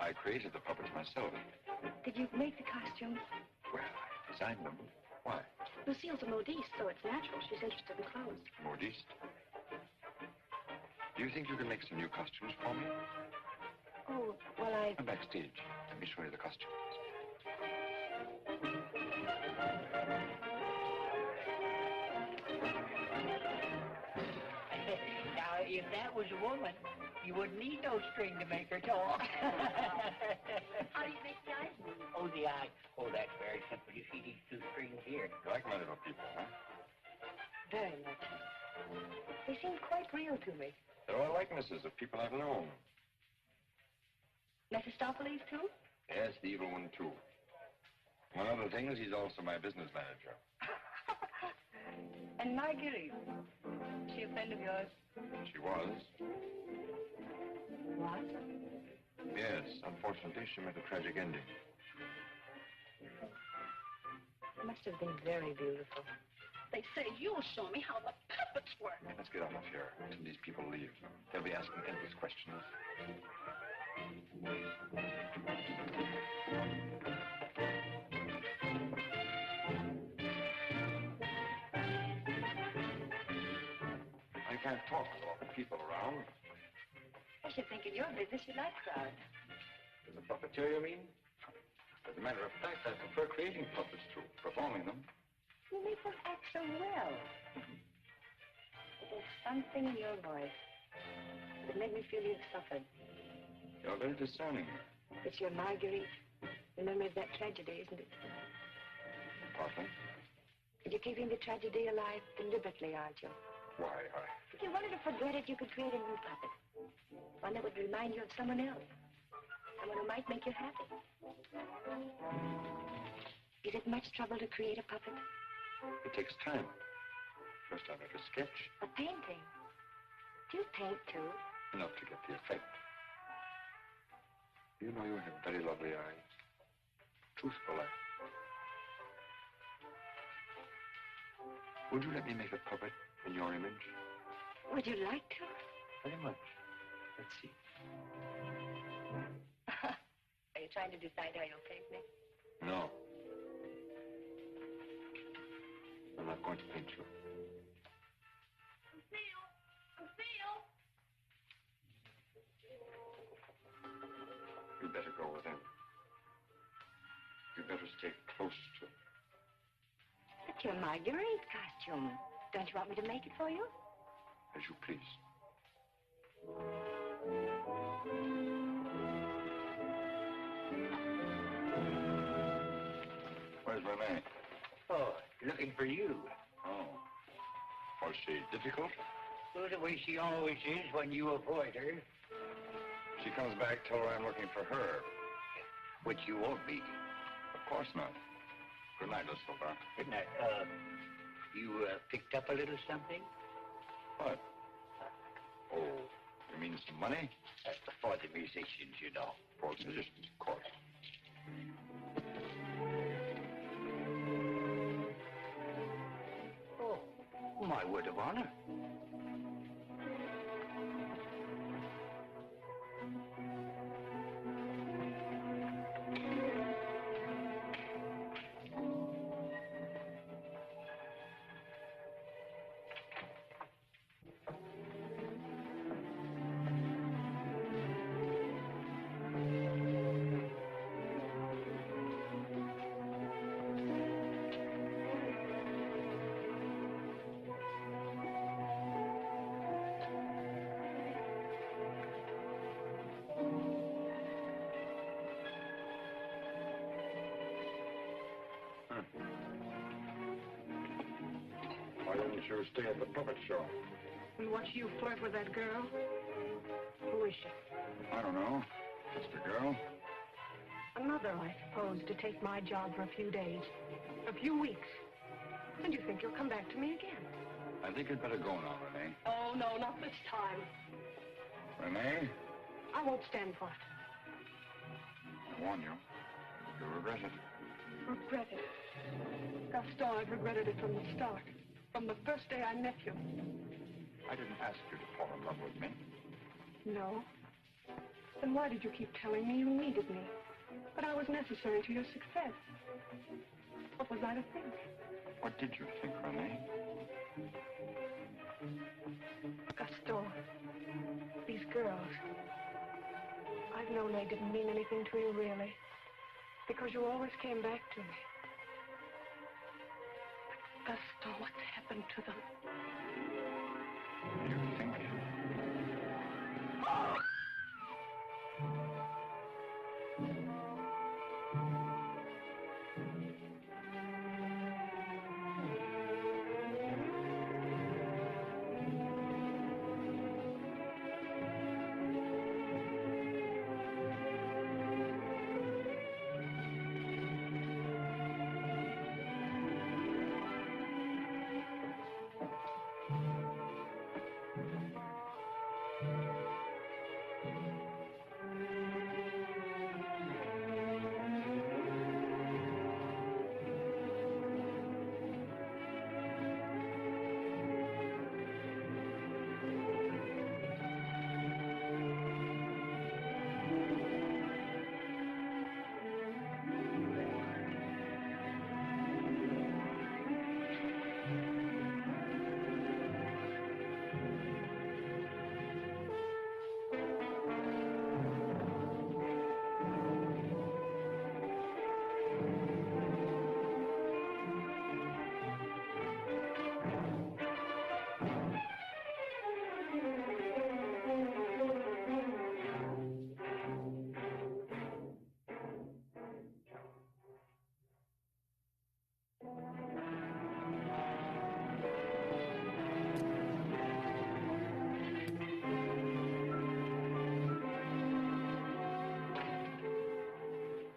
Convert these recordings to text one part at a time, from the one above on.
I created the puppets myself. Did you make the costumes? Well, I designed them. Why? Lucille's a modiste, so it's natural. She's interested in clothes. Modiste? Do you think you can make some new costumes for me? Oh, well, I'm backstage. Let me show you the costumes. Now, if that was a woman, you wouldn't need no string to make her talk. how do you make the eyes move? Oh, the eye. Oh, that's very simple. You see these two strings here. You like my little people, huh? Very much. They seem quite real to me. They're all likenesses of people I've known. Mephistopheles, too? Yes, the evil one, too. Among other things, he's also my business manager. And Marguerite. Is she a friend of yours? She was. What? Yes, unfortunately, she met a tragic ending. It must have been very beautiful. They say you'll show me how the puppets work. Let's get out of here until these people leave. They'll be asking endless questions. I can't talk with all the people around. I should think in your business you like crowds. As a puppeteer, you mean? As a matter of fact, I prefer creating puppets to performing them. You make them act so well. But there's something in your voice that made me feel you'd suffered. You're very discerning. It's your Marguerite. The memory of that tragedy, isn't it? Partly. And you're keeping the tragedy alive deliberately, aren't you? Why, If you wanted to forget it, you could create a new puppet. One that would remind you of someone else. Someone who might make you happy. Is it much trouble to create a puppet? It takes time. First I make a sketch. A painting? Do you paint, too? Enough to get the effect. You know you have very lovely eyes. Truthful eyes. Would you let me make a puppet in your image? Would you like to? Very much. Let's see. Are you trying to decide how you'll paint me? No. I'm not going to paint you. Lucille! You'd better go with him. You'd better stay close to him. But your Marguerite costume. Don't you want me to make it for you? As you please. Where's Renee? Oh, looking for you. Oh. Was she difficult? Well, the way she always is when you avoid her. She comes back, tell her I'm looking for her. Which you won't be. Of course not. Good night, Miss Silver. Good night. You picked up a little something? What? Oh, you mean some money? For the musicians, you know. For the musicians, of course. Oh, my word of honor. Why didn't you stay at the puppet show? And watch you flirt with that girl? Who is she? I don't know. Just a girl. Another, I suppose, to take my job for a few days. A few weeks. And you think you'll come back to me again? I think you'd better go now, Renee. Oh, no, not this time. Renee, I won't stand for it. I warn you. You'll regret it. Regret it. Gaston, I've regretted it from the start. From the first day I met you. I didn't ask you to fall in love with me. No. Then why did you keep telling me you needed me? That I was necessary to your success? What was I to think? What did you think, Renee? Gaston, these girls, I've known they didn't mean anything to you, really, because you always came back to me. But Gaston, what's happened to them? You think?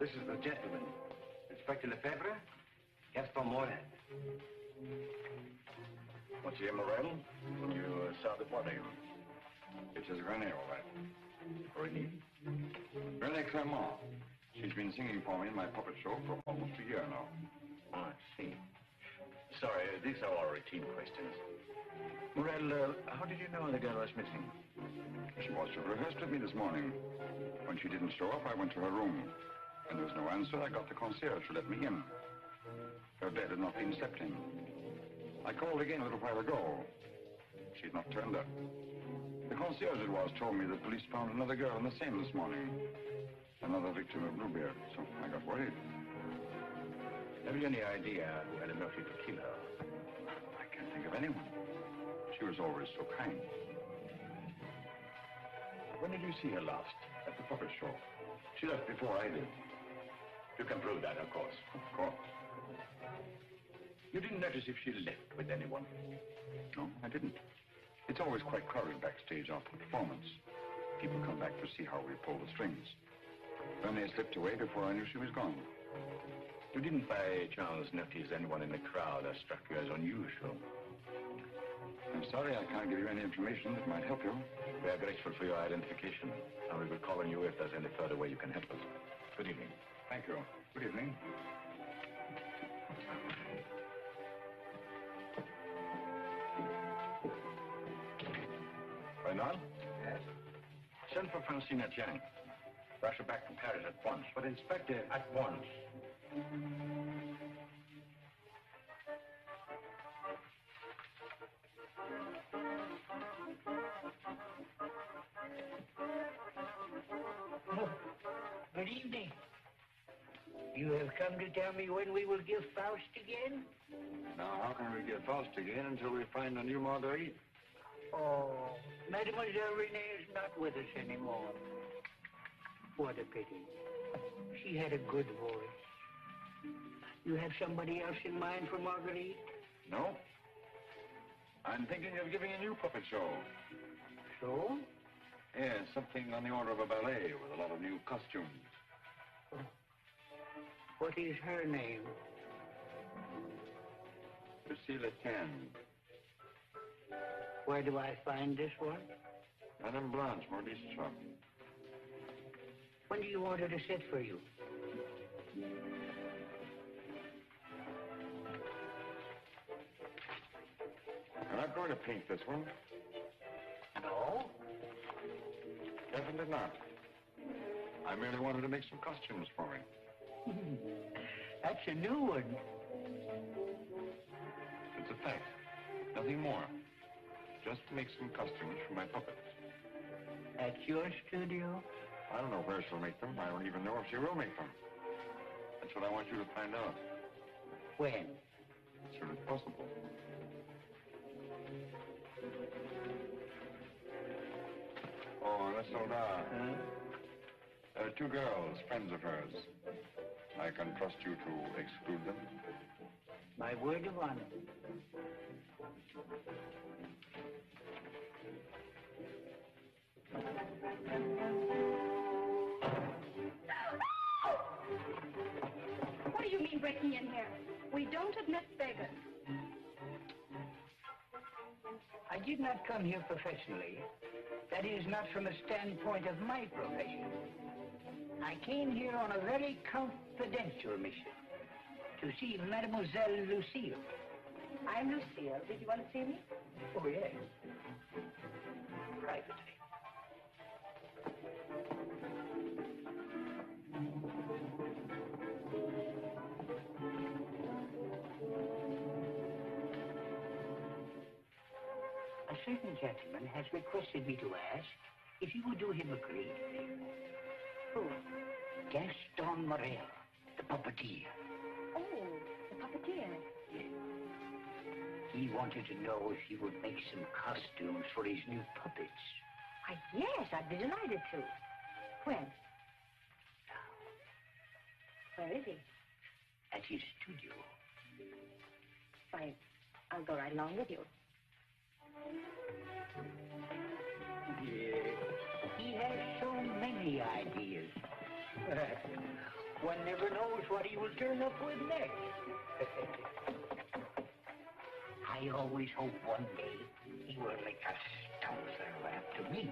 This is the gentleman. Inspector Lefebvre, Gaston Morel. Monsieur Morel, you saw the body. It is Renee, all right. Renee? Renee Clermont. She's been singing for me in my puppet show for almost a year now. Oh, I see. Sorry, these are all routine questions. Morel, how did you know the girl was missing? She was to rehearse with me this morning. When she didn't show up, I went to her room. When there was no answer, I got the concierge to let me in. Her bed had not been slept in. I called again a little while ago. She had not turned up. The concierge it was told me the police found another girl in the Seine this morning. Another victim of Bluebeard, so I got worried. Have you any idea who had a motive to kill her? I can't think of anyone. She was always so kind. When did you see her last? At the puppet show. She left before I did. You can prove that, of course. Of course. You didn't notice if she left with anyone? No, I didn't. It's always quite crowded backstage after the performance. People come back to see how we pull the strings. Then they slipped away before I knew she was gone. You didn't by chance notice anyone in the crowd that struck you as unusual? I'm sorry I can't give you any information that might help you. We are grateful for your identification, and we will call on you if there's any further way you can help us. Good evening. Thank you. Good evening. Reynald? Yes? Send for Francina Jiang. Rush her back from Paris at once. But, Inspector, At once. Oh, good evening. You have come to tell me when we will give Faust again? now how can we get Faust again until we find a new Marguerite? Oh, Mademoiselle Renee is not with us anymore. What a pity. She had a good voice. You have somebody else in mind for Marguerite? No. I'm thinking of giving a new puppet show. So? Yes, something on the order of a ballet with a lot of new costumes. Oh. What is her name? Lucille Etienne. Where do I find this one? Madame Blanche, Maurice shop. When do you want her to sit for you? I'm not going to paint this one. No? Definitely not. I merely wanted to make some costumes for me. That's a new one. It's a fact. Nothing more. Just to make some costumes for my puppets. At your studio? I don't know where she'll make them. I don't even know if she will make them. That's what I want you to find out. When? As soon as possible. Oh, la soldat. Huh? There are two girls, friends of hers. I can trust you to exclude them. My word of honor. What do you mean breaking in here? We don't admit beggars. I did not come here professionally. That is, not from a standpoint of my profession. I came here on a very confidential mission. To see Mademoiselle Lucille. I'm Lucille. Did you want to see me? Oh, yes. Privately. A certain gentleman has requested me to ask if you would do him a great favor. Who? Gaston Morel, the puppeteer. Oh, the puppeteer. Yes. He wanted to know if you would make some costumes for his new puppets. Yes, I'd be delighted to. When? Where is he? At his studio. I'll go right along with you. Yes. He has so many ideas. One never knows what he will turn up with next. I always hope one day he will make a stouser after me.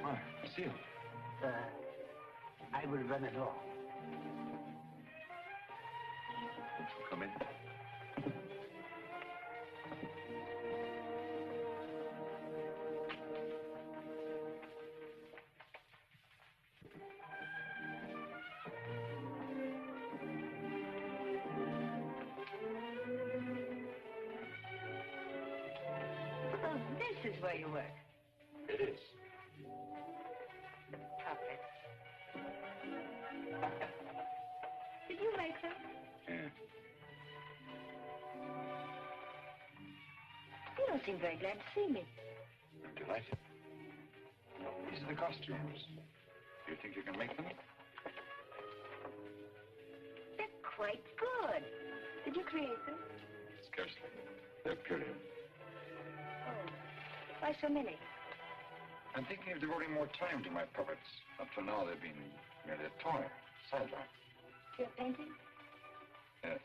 Why, Lucille. I will run it off. Come in. Oh, this is where you work. It is. The puppets. Did you make them? Yeah. You don't seem very glad to see me. I'm delighted. These are the costumes. Do you think you can make them? They're quite good. Did you create them? Scarcely. They're period. Oh, why so many? I'm thinking of devoting more time to my puppets. Up to now, they've been merely a toy, sideline. You're painting? Yes.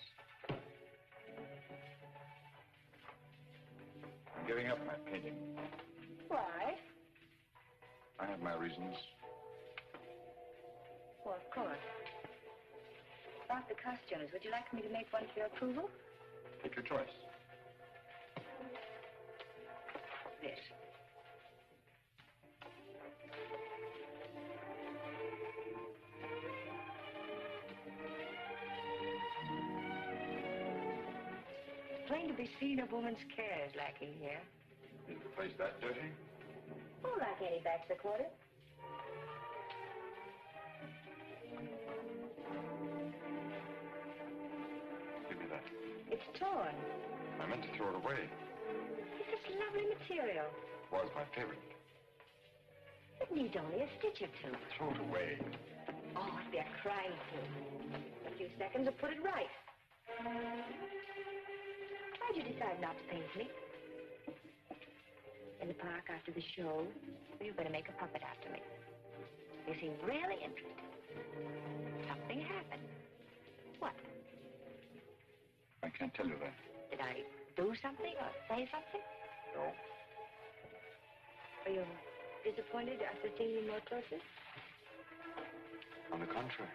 I'm giving up my painting. Why? I have my reasons. Well, of course. About the costumes, would you like me to make one for your approval? Take your choice. This. It's plain to be seen a woman's care is lacking here. Is the place that dirty? Oh, like any bachelor quarter. Give me that. It's torn. I meant to throw it away. It's this lovely material. Was my favorite. It needs only a stitch or two. Throw it away. Oh, it'd be a crime to. A few seconds will put it right. Why'd you decide not to paint me? In the park after the show, you were going to make a puppet after me. You seem really interested. Something happened. What? I can't tell you that. Did I do something or say something? No. Are you disappointed after seeing me more closely? On the contrary.